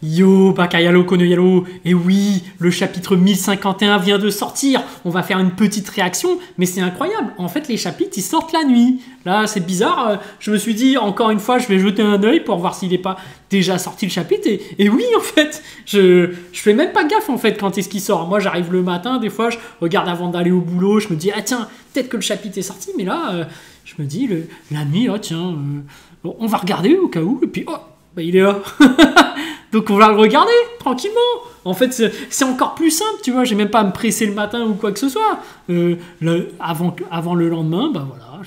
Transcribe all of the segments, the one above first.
Yo, Bakayalo Konoyalo, et oui, le chapitre 1051 vient de sortir. On va faire une petite réaction, mais c'est incroyable. En fait, les chapitres, ils sortent la nuit. Là, c'est bizarre. Je me suis dit, encore une fois, je vais jeter un œil pour voir s'il n'est pas déjà sorti le chapitre. Et oui, en fait, je fais même pas gaffe, en fait, quand est-ce qu'il sort. Moi, j'arrive le matin, des fois, je regarde avant d'aller au boulot, je me dis, ah tiens, peut-être que le chapitre est sorti, mais là, je me dis, la nuit, oh tiens, on va regarder au cas où, et puis, oh, bah, il est là. Donc on va le regarder tranquillement. En fait, c'est encore plus simple, tu vois. J'ai même pas à me presser le matin ou quoi que ce soit. Avant le lendemain, bah voilà,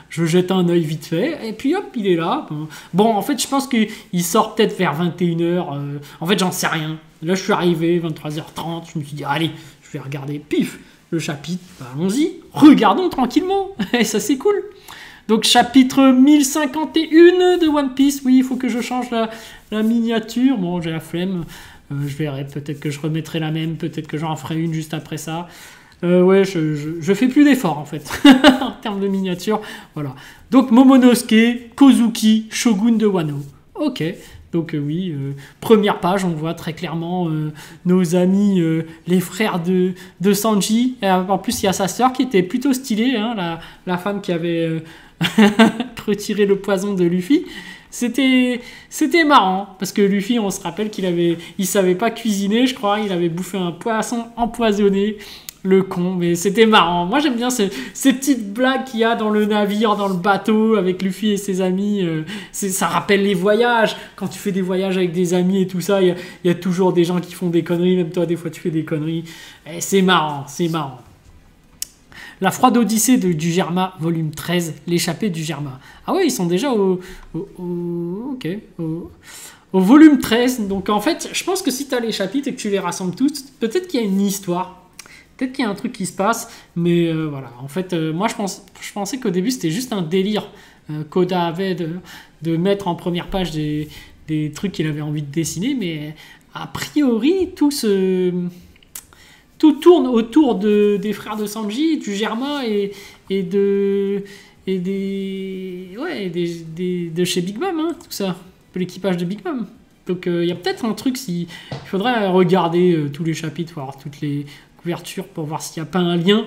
je jette un œil vite fait et puis hop, il est là. Bon, en fait, je pense qu'il sort peut-être vers 21h. En fait, j'en sais rien. Là, je suis arrivé 23h30. Je me suis dit, allez, je vais regarder. Pif, le chapitre. Bah, allons-y, regardons tranquillement. Et ça, c'est cool. Donc chapitre 1051 de One Piece. Oui, il faut que je change la miniature. Bon, j'ai la flemme. Je verrai. Peut-être que je remettrai la même. Peut-être que j'en ferai une juste après ça. Ouais, je fais plus d'efforts en fait. En termes de miniature. Voilà. Donc Momonosuke, Kozuki, Shogun de Wano. Ok. Donc oui, première page, on voit très clairement nos amis, les frères de Sanji. Et en plus, il y a sa sœur qui était plutôt stylée, hein, la femme qui avait retiré le poison de Luffy. C'était marrant, parce que Luffy, on se rappelle il savait pas cuisiner, je crois, il avait bouffé un poisson empoisonné. Le con, mais c'était marrant. Moi, j'aime bien ces petites blagues qu'il y a dans le navire, dans le bateau, avec Luffy et ses amis. Ça rappelle les voyages. Quand tu fais des voyages avec des amis et tout ça, il y a toujours des gens qui font des conneries. Même toi, des fois, tu fais des conneries. Et c'est marrant, c'est marrant. La froide odyssée du Germa, volume 13, l'échappée du Germa. Ah ouais, ils sont déjà au volume 13. Donc, en fait, je pense que si tu as les chapitres et que tu les rassembles tous, peut-être qu'il y a une histoire. Peut-être qu'il y a un truc qui se passe, mais voilà. En fait, moi, je pensais qu'au début, c'était juste un délire qu'Oda avait de mettre en première page des trucs qu'il avait envie de dessiner, mais a priori, tout tourne autour des frères de Sanji, du Germain et de chez Big Mom, hein, tout ça, de l'équipage de Big Mom. Donc, il y a peut-être un truc, il faudrait regarder tous les chapitres, voir toutes les couverture pour voir s'il n'y a pas un lien,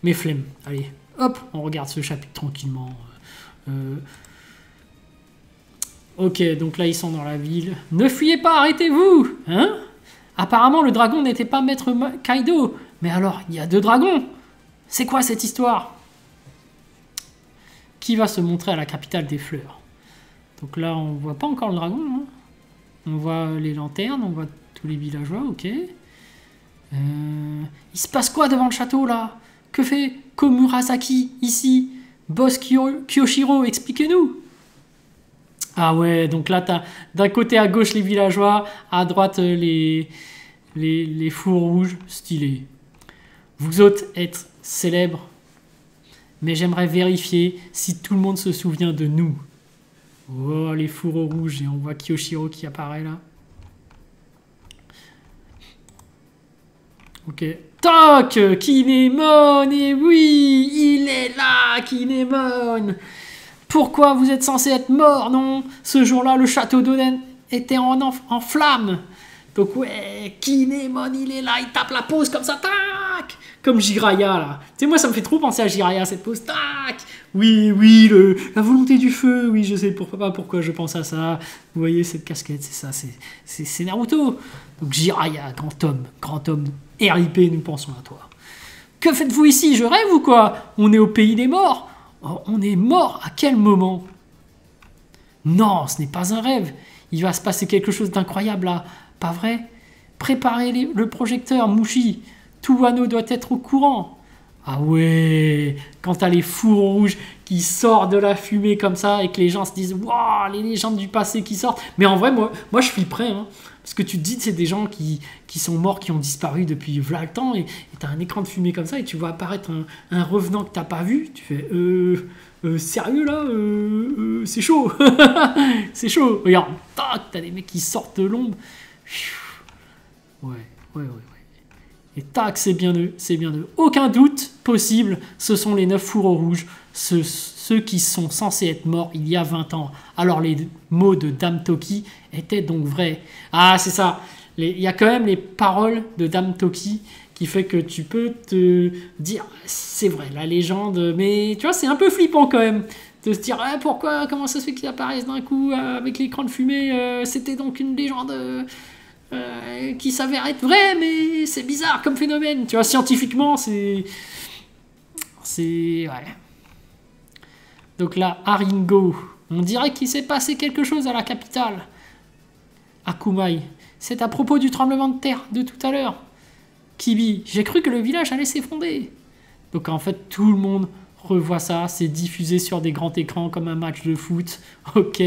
mais flemme. Allez, hop, on regarde ce chapitre tranquillement. Ok, donc là ils sont dans la ville. Ne fuyez pas, arrêtez-vous, hein? Apparemment le dragon n'était pas maître Kaido, mais alors il y a deux dragons. C'est quoi cette histoire? Qui va se montrer à la capitale des fleurs? Donc là on voit pas encore le dragon, hein. On voit les lanternes, on voit tous les villageois, ok. Il se passe quoi devant le château là? Que fait Komurasaki ici? Boss Kyoshiro, expliquez-nous. Ah ouais, donc là t'as d'un côté à gauche les villageois, à droite les fours rouges, stylés. Vous autres êtes célèbres, mais j'aimerais vérifier si tout le monde se souvient de nous. Oh, les fourreaux rouges, et on voit Kyoshiro qui apparaît là. Ok. Toc, Kinemon, et oui, il est là, Kinemon. Pourquoi vous êtes censé être mort, non? Ce jour-là, le château d'Oden était en flammes. Donc ouais, Kinemon, il est là, il tape la pose comme ça, tac. Comme Jiraiya, là. Tu sais, moi, ça me fait trop penser à Jiraiya, cette pose, tac. Oui, la volonté du feu, oui, je sais pourquoi je pense à ça. Vous voyez, cette casquette, c'est ça, c'est Naruto. Donc Jiraiya, grand homme, RIP, nous pensons à toi. Que faites-vous ici? Je rêve ou quoi? On est au pays des morts. Oh, on est mort à quel moment? Non, ce n'est pas un rêve. Il va se passer quelque chose d'incroyable là. Pas vrai? Préparez le projecteur, Mushi. Tout Wano doit être au courant. Ah ouais, quand t'as les fours rouges qui sortent de la fumée comme ça et que les gens se disent « Waouh, les légendes du passé qui sortent !» Mais en vrai, moi je suis prêt. Hein, parce que tu te dis que c'est des gens qui sont morts, qui ont disparu depuis v'là le temps et t'as un écran de fumée comme ça et tu vois apparaître un revenant que t'as pas vu. Tu fais « Sérieux là c'est chaud !» C'est chaud. Regarde, t'as des mecs qui sortent de l'ombre. Ouais. Et tac, c'est bien eux. Aucun doute possible, ce sont les 9 fourreaux rouges. Ce ceux qui sont censés être morts il y a 20 ans. Alors les mots de Dame Toki étaient donc vrais. Ah, c'est ça. Il y a quand même les paroles de Dame Toki qui fait que tu peux te dire, c'est vrai, la légende, mais tu vois, c'est un peu flippant quand même. De se dire, pourquoi, comment ça se fait qu'ils apparaissent d'un coup avec l'écran de fumée, c'était donc une légende qui s'avère être vraie, mais c'est bizarre comme phénomène. Tu vois, scientifiquement, c'est... Ouais. Donc là, Haringo, on dirait qu'il s'est passé quelque chose à la capitale. Akumai, c'est à propos du tremblement de terre de tout à l'heure. Kibi, j'ai cru que le village allait s'effondrer. Donc en fait, tout le monde revoit ça, c'est diffusé sur des grands écrans comme un match de foot. Ok,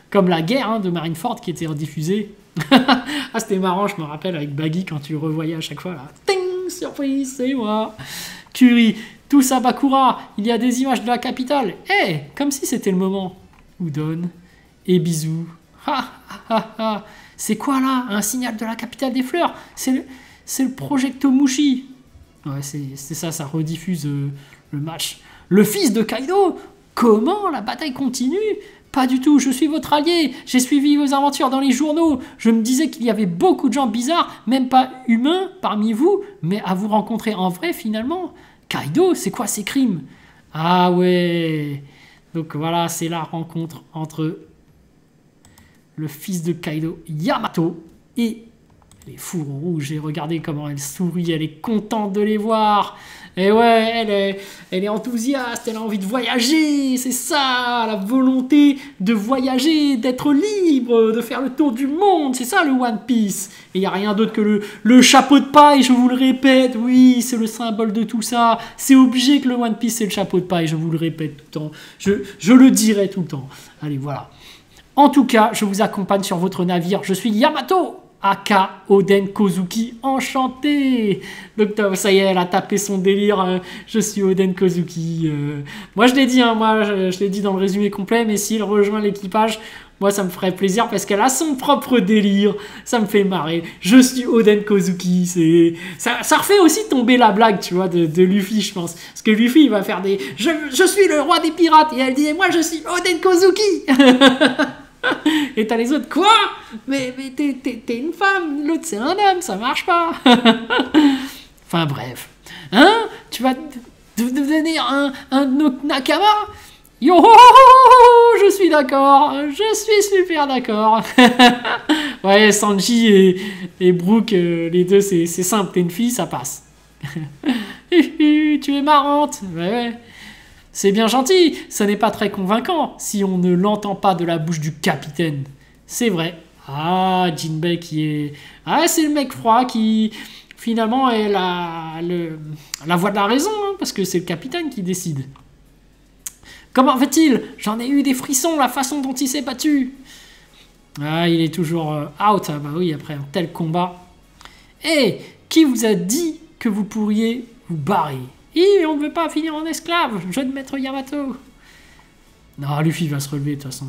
comme la guerre de Marineford qui était rediffusée. Ah, c'était marrant, je me rappelle avec Baggy quand tu le revoyais à chaque fois là. Ting, surprise, c'est moi. Kuri, tout ça Bakura, il y a des images de la capitale. Comme si c'était le moment. Udon et bisous. C'est quoi là? Un signal de la capitale des fleurs? C'est le Projecto Mushi. Ouais, c'est ça, ça rediffuse le match. Le fils de Kaido? Comment? La bataille continue? Pas du tout, je suis votre allié. J'ai suivi vos aventures dans les journaux. Je me disais qu'il y avait beaucoup de gens bizarres, même pas humains parmi vous, mais à vous rencontrer en vrai finalement. Kaido, c'est quoi ces crimes? Ah ouais. Donc voilà, c'est la rencontre entre le fils de Kaido, Yamato, et les fourres rouges. Et regardez comment elle sourit, elle est contente de les voir. Et ouais, elle est enthousiaste, elle a envie de voyager, c'est ça, la volonté de voyager, d'être libre, de faire le tour du monde, c'est ça le One Piece. Et il n'y a rien d'autre que le chapeau de paille, je vous le répète, oui, c'est le symbole de tout ça. C'est obligé que le One Piece c'est le chapeau de paille, je vous le répète tout le temps, je le dirai tout le temps. Allez, voilà. En tout cas, je vous accompagne sur votre navire, je suis Yamato Aka Oden Kozuki, enchanté. Donc ça y est, elle a tapé son délire. Je suis Oden Kozuki. Moi je l'ai dit, moi je l'ai dit dans le résumé complet, mais s'il rejoint l'équipage, moi ça me ferait plaisir parce qu'elle a son propre délire. Ça me fait marrer. Je suis Oden Kozuki. Ça refait aussi tomber la blague, tu vois, de Luffy, je pense. Parce que Luffy il va faire des je suis le roi des pirates et elle dit moi je suis Oden Kozuki. Et t'as les autres, quoi? Mais t'es une femme, l'autre c'est un homme, ça marche pas. Enfin bref. Hein? Tu vas devenir un Nakama? Yo ho, ho, ho, je suis d'accord, je suis super d'accord. Ouais, Sanji et Brook, les deux c'est simple, t'es une fille, ça passe. Tu es marrante. Ouais. C'est bien gentil, ça n'est pas très convaincant si on ne l'entend pas de la bouche du capitaine. C'est vrai. Ah, Jinbei qui est... Ah, c'est le mec froid qui, finalement, est la voix de la raison, parce que c'est le capitaine qui décide. Comment fait-il? J'en ai eu des frissons, la façon dont il s'est battu. Ah, il est toujours out, ah bah oui, après un tel combat. Qui vous a dit que vous pourriez vous barrer? On ne veut pas finir en esclave, jeune maître Yamato. Non, Luffy va se relever de toute façon.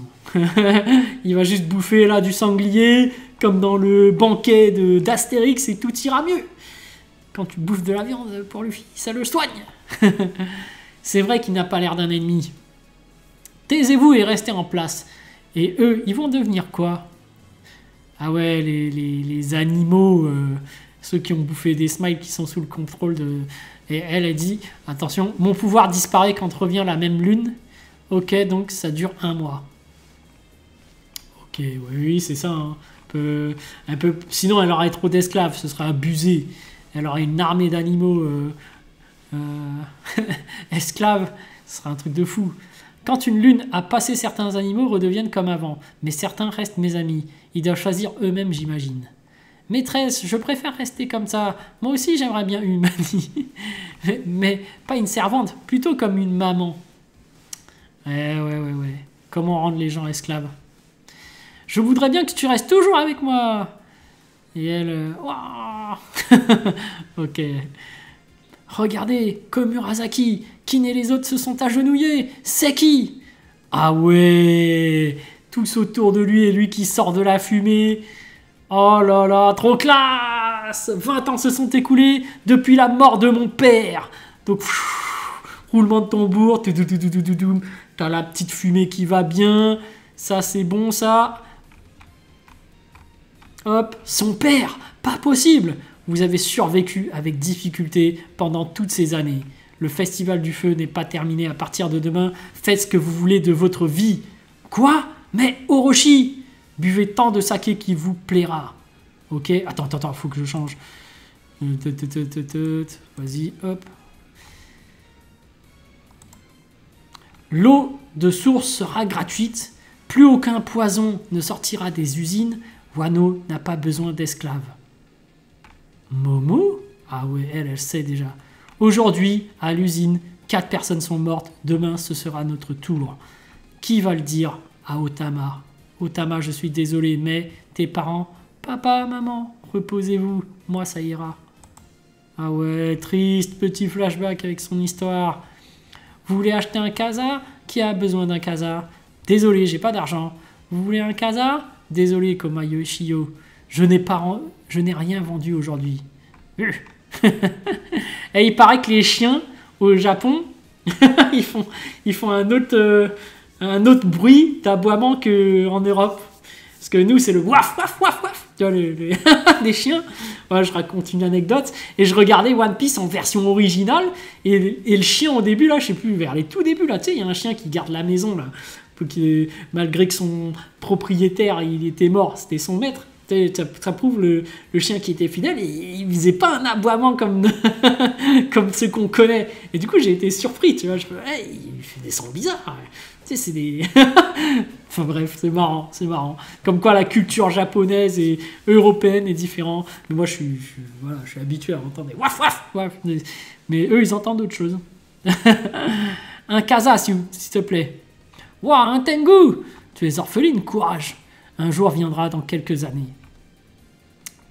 Il va juste bouffer là du sanglier, comme dans le banquet d'Astérix, et tout ira mieux. Quand tu bouffes de la viande pour Luffy, ça le soigne. C'est vrai qu'il n'a pas l'air d'un ennemi. Taisez-vous et restez en place. Et eux, ils vont devenir quoi? Ah ouais, les animaux, ceux qui ont bouffé des smiles qui sont sous le contrôle de... Et elle a dit, attention, mon pouvoir disparaît quand revient la même lune. Ok, donc ça dure 1 mois. Ok, oui, c'est ça. Un peu, sinon, elle aurait trop d'esclaves, ce serait abusé. Elle aurait une armée d'animaux esclaves, ce serait un truc de fou. Quand une lune a passé, certains animaux redeviennent comme avant, mais certains restent mes amis. Ils doivent choisir eux-mêmes, j'imagine. Maîtresse, je préfère rester comme ça. Moi aussi, j'aimerais bien une mamie. Mais pas une servante, plutôt comme une maman. Ouais. Comment rendre les gens esclaves? Je voudrais bien que tu restes toujours avec moi. Et elle... Ok. Regardez, Komurasaki, Kin et les autres se sont agenouillés. C'est qui? Ah ouais. Tous autour de lui et lui qui sort de la fumée. Oh là là, trop classe! 20 ans se sont écoulés depuis la mort de mon père. Donc, roulement de tambour, T'as la petite fumée qui va bien. Ça, c'est bon, ça. Hop, son père, pas possible. Vous avez survécu avec difficulté pendant toutes ces années. Le festival du feu n'est pas terminé à partir de demain. Faites ce que vous voulez de votre vie. Quoi? Mais Orochi, buvez tant de saké qui vous plaira. Ok, attends, faut que je change. Vas-y, hop. L'eau de source sera gratuite. Plus aucun poison ne sortira des usines. Wano n'a pas besoin d'esclaves. Momo? Ah ouais, elle sait déjà. Aujourd'hui, à l'usine, 4 personnes sont mortes. Demain, ce sera notre tour. Qui va le dire à Otama? Otama, je suis désolé, mais tes parents, papa, maman, reposez-vous. Moi, ça ira. Ah ouais, triste, petit flashback avec son histoire. Vous voulez acheter un casa? Qui a besoin d'un casa? Désolé, j'ai pas d'argent. Vous voulez un casa? Désolé, Komayo Shio. Je n'ai rien vendu aujourd'hui. Et il paraît que les chiens au Japon, ils font un autre bruit d'aboiement qu'en Europe. Parce que nous, c'est le waf, waf, waf, waf. Tu vois, les chiens. Ouais, je raconte une anecdote. Et je regardais One Piece en version originale. Et le chien au début, là, je sais plus, vers les tout débuts, là, tu sais, il y a un chien qui garde la maison, là. Malgré que son propriétaire, il était mort, c'était son maître. Ça prouve le chien qui était fidèle, et il faisait pas un aboiement comme ceux qu'on connaît. Et du coup, j'ai été surpris, tu vois. Il fait des sons bizarres. Tu sais, c'est des... Enfin bref, c'est marrant. Comme quoi la culture japonaise et européenne est différente. Mais moi, je suis habitué à entendre des waf waf waf. Mais eux, ils entendent d'autres choses. Un casa, s'il te plaît. Waouh, un Tengu! Tu es orpheline, courage. Un jour viendra dans quelques années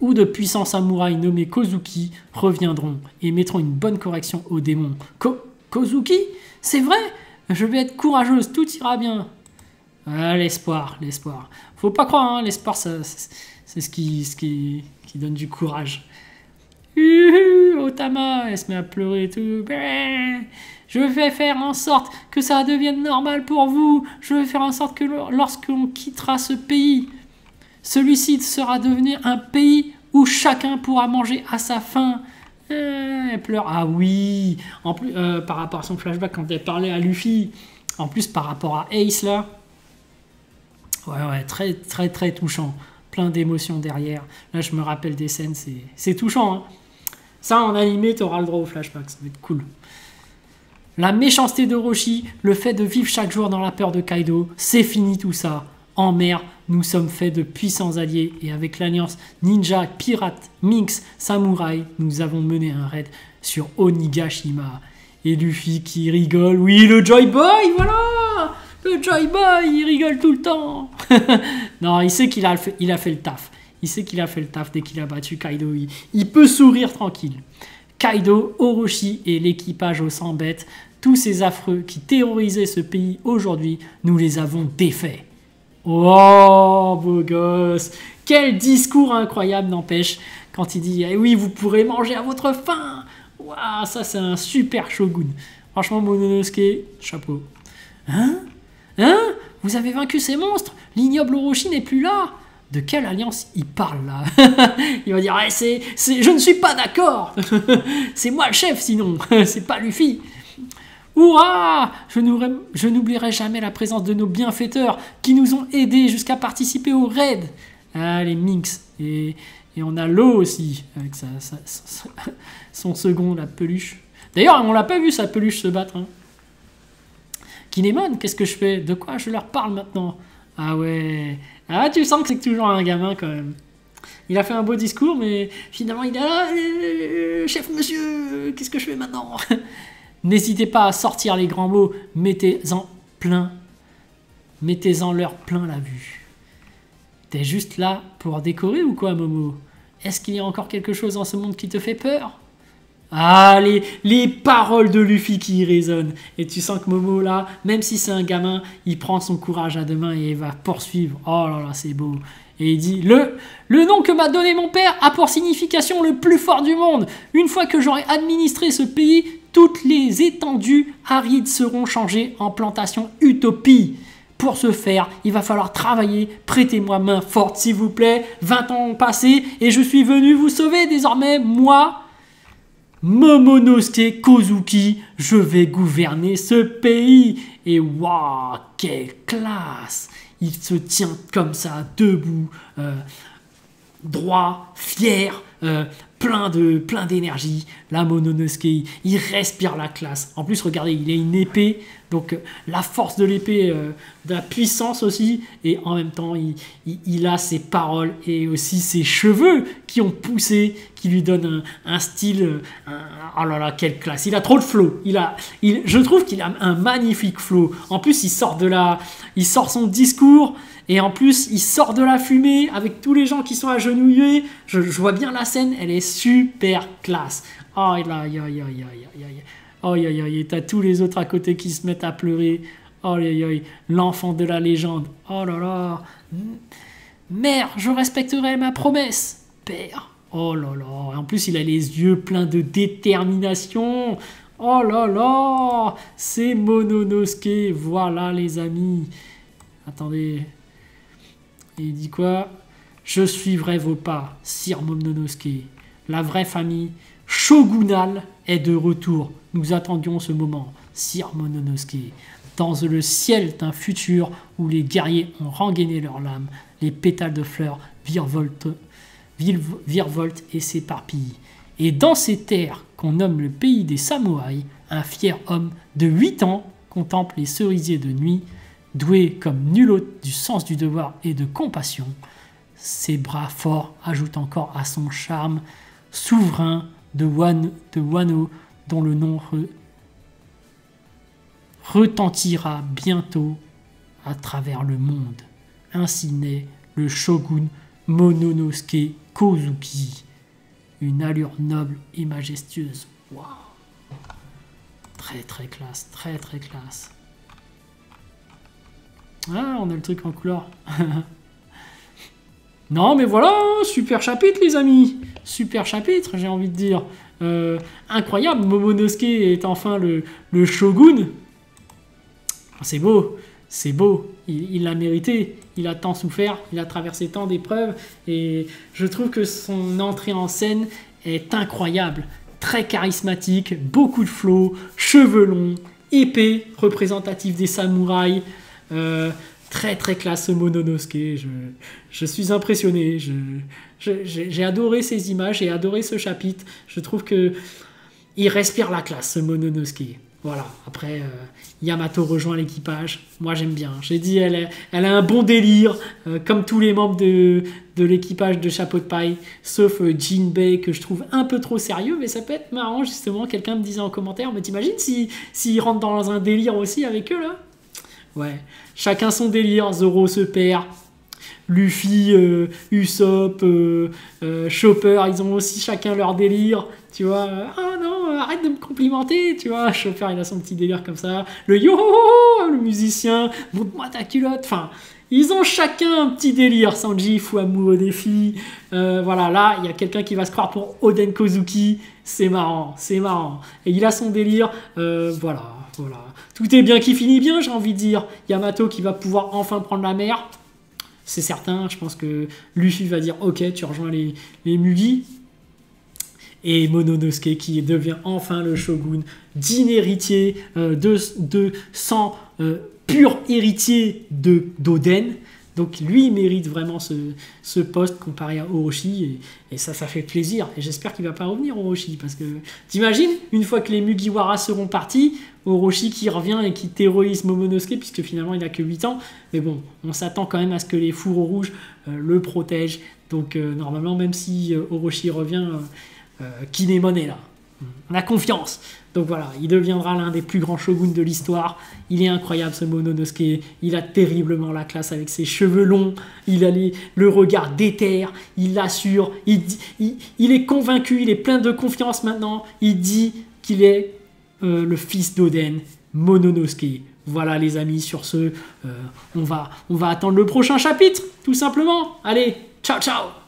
où de puissants samouraïs nommés Kozuki reviendront et mettront une bonne correction aux démons. Kozuki? C'est vrai? Je vais être courageuse, tout ira bien. Ah, l'espoir. Faut pas croire, hein, l'espoir, c'est ce qui donne du courage. Otama, elle se met à pleurer et tout. Je vais faire en sorte que ça devienne normal pour vous. Je vais faire en sorte que lorsqu'on quittera ce pays, celui-ci sera devenu un pays où chacun pourra manger à sa faim. Elle pleure. Ah oui. En plus, par rapport à son flashback quand elle parlait à Luffy. En plus, par rapport à Ace là. Ouais, très très très touchant. Plein d'émotions derrière. Là, je me rappelle des scènes. C'est touchant. Hein. Ça, en animé, t'auras le droit au flashback. Ça va être cool. La méchanceté d'Orochi, le fait de vivre chaque jour dans la peur de Kaido, c'est fini tout ça. En mer, nous sommes faits de puissants alliés et avec l'alliance ninja, pirate, minx, samouraï, nous avons mené un raid sur Onigashima. Et Luffy qui rigole, oui, le Joy Boy, voilà. Le Joy Boy, il rigole tout le temps. Non, il sait qu'il a fait le taf. Il sait qu'il a fait le taf dès qu'il a battu Kaido. Il peut sourire tranquille. Kaido, Orochi et l'équipage au sang bête, tous ces affreux qui terrorisaient ce pays aujourd'hui, nous les avons défaits. Oh, beau gosse! Quel discours incroyable, n'empêche, quand il dit eh oui, vous pourrez manger à votre faim! Waouh, ça c'est un super shogun. Franchement, Mononosuke, chapeau. Hein? Vous avez vaincu ces monstres? L'ignoble Orochi n'est plus là? De quelle alliance il parle là? Il va dire je ne suis pas d'accord. C'est moi le chef sinon. C'est pas Luffy. Hurrah! Je n'oublierai jamais la présence de nos bienfaiteurs qui nous ont aidés jusqu'à participer au raid. Ah, les Minx. Et on a l'eau aussi, avec son second, la peluche. D'ailleurs, on l'a pas vu sa peluche se battre. Hein. Kinemon, qu'est-ce que je fais? De quoi je leur parle maintenant? Ah ouais. Ah, tu sens que c'est toujours un gamin quand même. Il a fait un beau discours, mais finalement il a chef monsieur, qu'est-ce que je fais maintenant? N'hésitez pas à sortir les grands mots, mettez-en leur plein la vue. T'es juste là pour décorer ou quoi, Momo? Est-ce qu'il y a encore quelque chose dans ce monde qui te fait peur? Ah, les paroles de Luffy qui résonnent. Et tu sens que Momo, là, même si c'est un gamin, il prend son courage à deux mains et il va poursuivre. Oh là là, c'est beau. Et il dit le nom que m'a donné mon père a pour signification le plus fort du monde. Une fois que j'aurai administré ce pays, toutes les étendues arides seront changées en plantations utopie. Pour ce faire, il va falloir travailler. Prêtez-moi main forte, s'il vous plaît. 20 ans ont passé et je suis venu vous sauver. Désormais, moi, Momonosuke Kozuki, je vais gouverner ce pays. Et waouh, quelle classe! Il se tient comme ça, debout, droit, fier, plein d'énergie. Là, Momonosuke, il respire la classe. En plus, regardez, il a une épée. Donc, la force de l'épée, de la puissance aussi. Et en même temps, il a ses paroles et aussi ses cheveux qui ont poussé, qui lui donnent un style. Oh là là, quelle classe! Il a trop de flow. Je trouve qu'il a un magnifique flow. En plus, il sort son discours. Et en plus, il sort de la fumée avec tous les gens qui sont agenouillés. Je vois bien la scène, elle est super classe. Oh là, et t'as tous les autres à côté qui se mettent à pleurer. Oh l'enfant de la légende. Oh là là. Mère, je respecterai ma promesse. Père. Oh là là. En plus, il a les yeux pleins de détermination. Oh là là. C'est Momonosuke. Voilà, les amis. Attendez. Et il dit quoi? Je suivrai vos pas, Sire Momonosuke. La vraie famille shogunale est de retour. Nous attendions ce moment, Sire Momonosuke. Dans le ciel d'un futur où les guerriers ont rengainé leurs lames, les pétales de fleurs virevoltent et s'éparpillent. Et dans ces terres qu'on nomme le pays des samouraïs, un fier homme de 8 ans contemple les cerisiers de nuit, doué comme nul autre du sens du devoir et de compassion. Ses bras forts ajoutent encore à son charme souverain de Wano, dont le nom retentira bientôt à travers le monde. Ainsi naît le shogun Momonosuke Kozuki. Une allure noble et majestueuse. Waouh! Très très classe, très très classe. Ah, on a le truc en couleur. Non, mais voilà, super chapitre, les amis. Super chapitre, j'ai envie de dire. Incroyable, Momonosuke est enfin le shogun. C'est beau, c'est beau. Il l'a mérité. Il a tant souffert, il a traversé tant d'épreuves. Et je trouve que son entrée en scène est incroyable. Très charismatique, beaucoup de flow, cheveux longs, épée, représentative des samouraïs. Très très classe Momonosuke, je suis impressionné, j'ai adoré ces images, j'ai adoré ce chapitre, je trouve que il respire la classe ce Momonosuke. Voilà, après Yamato rejoint l'équipage, moi j'aime bien, j'ai dit elle a un bon délire, comme tous les membres de l'équipage de Chapeau de Paille, sauf Jinbei que je trouve un peu trop sérieux, mais ça peut être marrant justement, quelqu'un me disait en commentaire, mais t'imagines s'il rentre dans un délire aussi avec eux là? Ouais, chacun son délire, Zoro se perd, Luffy, Usopp, Chopper, ils ont aussi chacun leur délire, tu vois. Ah non, arrête de me complimenter, tu vois. Chopper, il a son petit délire comme ça. Le yo, le musicien, montre-moi ta culotte. Enfin, ils ont chacun un petit délire. Sanji, fou amoureux des filles. Voilà, là, il y a quelqu'un qui va se croire pour Oden Kozuki. C'est marrant, c'est marrant. Et il a son délire, voilà. Tout est bien qui finit bien, j'ai envie de dire. Yamato qui va pouvoir enfin prendre la mer. C'est certain, je pense que Luffy va dire « Ok, tu rejoins les Mugi ». Et Momonosuke qui devient enfin le shogun, digne héritier de sang pur héritier d'Oden. Donc lui, il mérite vraiment ce poste comparé à Orochi. Et ça fait plaisir. Et j'espère qu'il ne va pas revenir, Orochi. Parce que t'imagines, une fois que les Mugiwara seront partis, Orochi qui revient et qui terrorise Momonosuke, puisque finalement il n'a que 8 ans. Mais bon, on s'attend quand même à ce que les fourreaux rouges le protègent. Donc normalement, même si Orochi revient, Kinemon est là. On a confiance. Donc voilà, il deviendra l'un des plus grands shoguns de l'histoire. Il est incroyable ce Momonosuke. Il a terriblement la classe avec ses cheveux longs. Il a le regard déter. Il l'assure. Il est convaincu. Il est plein de confiance maintenant. Il dit qu'il est le fils d'Oden. Mononosuke. Voilà les amis, sur ce, on va attendre le prochain chapitre, tout simplement. Allez, ciao ciao.